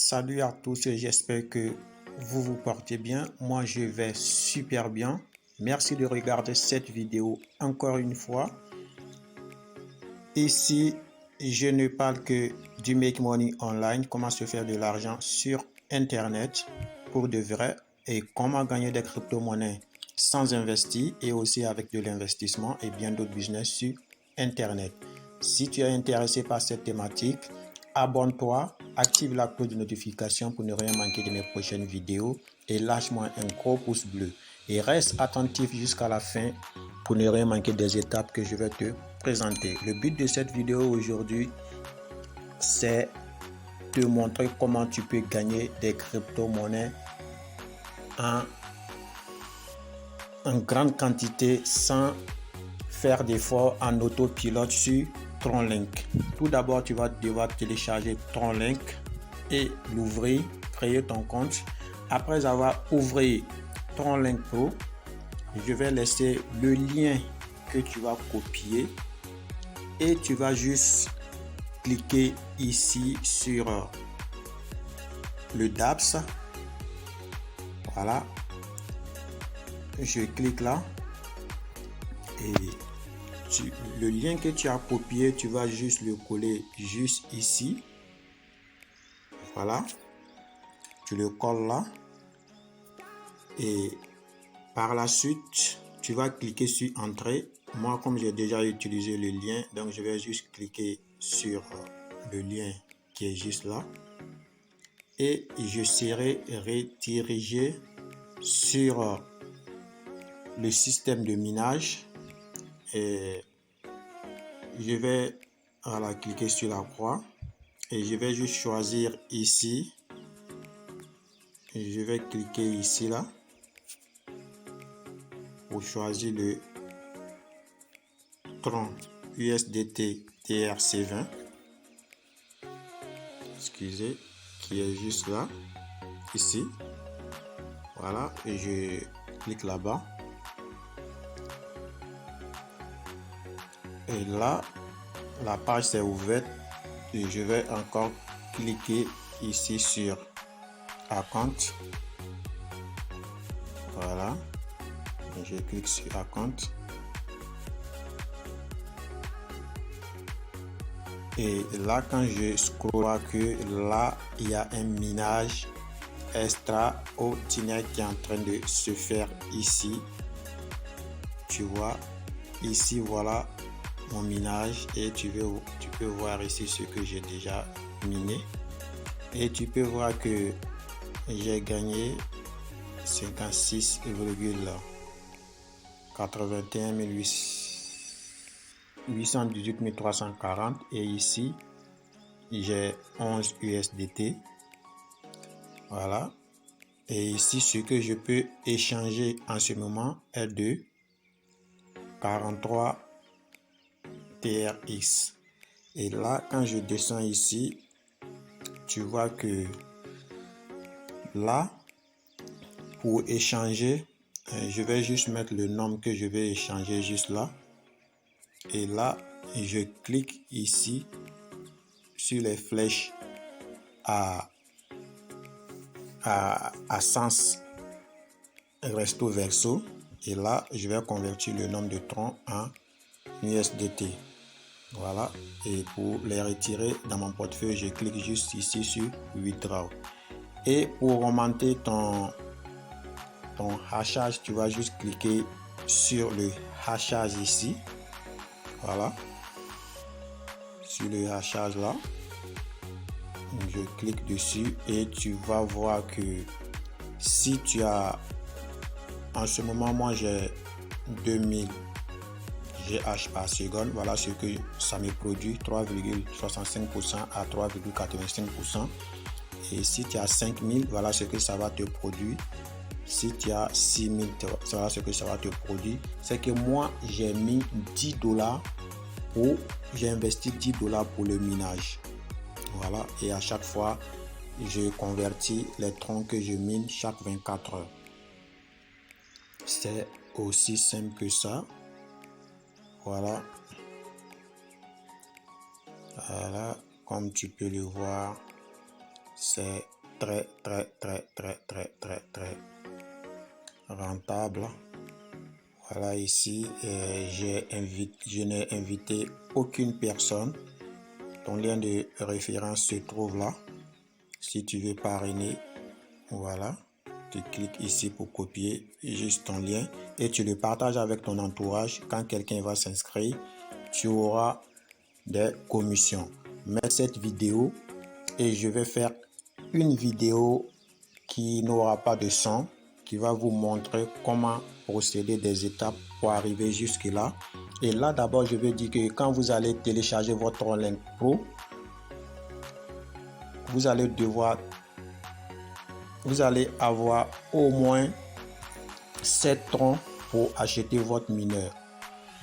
Salut à tous et j'espère que vous vous portez bien. Moi, je vais super bien. Merci de regarder cette vidéo encore une fois. Ici, je ne parle que du Make Money Online, comment se faire de l'argent sur Internet pour de vrai et comment gagner des crypto-monnaies sans investir et aussi avec de l'investissement et bien d'autres business sur Internet. Si tu es intéressé par cette thématique, abonne-toi, active la cloche de notification pour ne rien manquer de mes prochaines vidéos et lâche-moi un gros pouce bleu. Et reste attentif jusqu'à la fin pour ne rien manquer des étapes que je vais te présenter. Le but de cette vidéo aujourd'hui, c'est de montrer comment tu peux gagner des crypto-monnaies en grande quantité sans faire d'efforts en autopilote sur TronLink. Tout d'abord, tu vas devoir télécharger TronLink et l'ouvrir, créer ton compte. Après avoir ouvert TronLink Pro, je vais laisser le lien que tu vas copier et tu vas juste cliquer ici sur le DApps. Voilà, je clique là et le lien que tu as copié, tu vas juste le coller juste ici. Voilà, tu le colles là et par la suite tu vas cliquer sur entrée. Moi, comme j'ai déjà utilisé le lien, donc je vais juste cliquer sur le lien qui est juste là et je serai redirigé sur le système de minage et je vais cliquer sur la croix et je vais juste choisir ici et je vais cliquer ici là pour choisir le Tron USDT TRC20, excusez, qui est juste là ici. Voilà, et je clique là-bas et là la page s'est ouverte et je vais encore cliquer ici sur account. Voilà, et je clique sur account et là quand je scrolle que là il y a un minage extraordinaire qui est en train de se faire ici. Tu vois ici, voilà mon minage et tu peux voir ici ce que j'ai déjà miné et tu peux voir que j'ai gagné 56,81 818 340 et ici j'ai 11 USDT. Voilà, et ici ce que je peux échanger en ce moment est de 43 TRX. Et là quand je descends ici, tu vois que là pour échanger, je vais juste mettre le nombre que je vais échanger juste là et là je clique ici sur les flèches à sens recto verso et là je vais convertir le nombre de troncs en USDT. Voilà, et pour les retirer dans mon portefeuille, je clique juste ici sur Withdraw. Et pour augmenter ton hachage, tu vas juste cliquer sur le hachage ici. Voilà, sur le hachage là, je clique dessus et tu vas voir que si tu as en ce moment, moi j'ai 2000 GH par seconde, voilà ce que ça me produit, 3,65% à 3,85%. Et si tu as 5000, voilà ce que ça va te produire. Si tu as 6000, voilà ce que ça va te produire. C'est que moi j'ai mis $10 j'ai investi $10 pour le minage. Voilà, et à chaque fois je convertis les troncs que je mine chaque 24 heures. C'est aussi simple que ça. Voilà, comme tu peux le voir, c'est très rentable. Voilà, ici, je n'ai invité aucune personne. Ton lien de référence se trouve là. Si tu veux parrainer, voilà, tu cliques ici pour copier juste ton lien et tu le partages avec ton entourage. Quand quelqu'un va s'inscrire, tu auras des commissions. Mais cette vidéo, et je vais faire une vidéo qui n'aura pas de son, qui va vous montrer comment procéder des étapes pour arriver jusque là. Et là, d'abord, je vais dire que quand vous allez télécharger votre Online Pro, vous allez avoir au moins 7 troncs pour acheter votre mineur.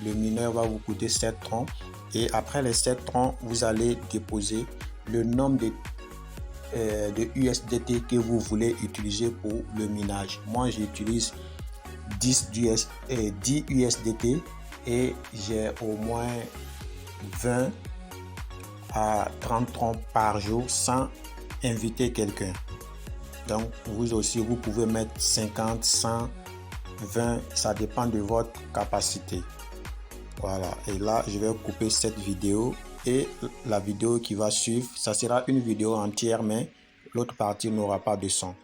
Le mineur va vous coûter 7 troncs et après les 7 troncs, vous allez déposer le nombre de USDT que vous voulez utiliser pour le minage. Moi, j'utilise 10 USDT et j'ai au moins 20 à 30 troncs par jour sans inviter quelqu'un. Donc, vous aussi, vous pouvez mettre 50, 100, 20, ça dépend de votre capacité. Voilà, et là, je vais couper cette vidéo et la vidéo qui va suivre, ça sera une vidéo entière, mais l'autre partie n'aura pas de son.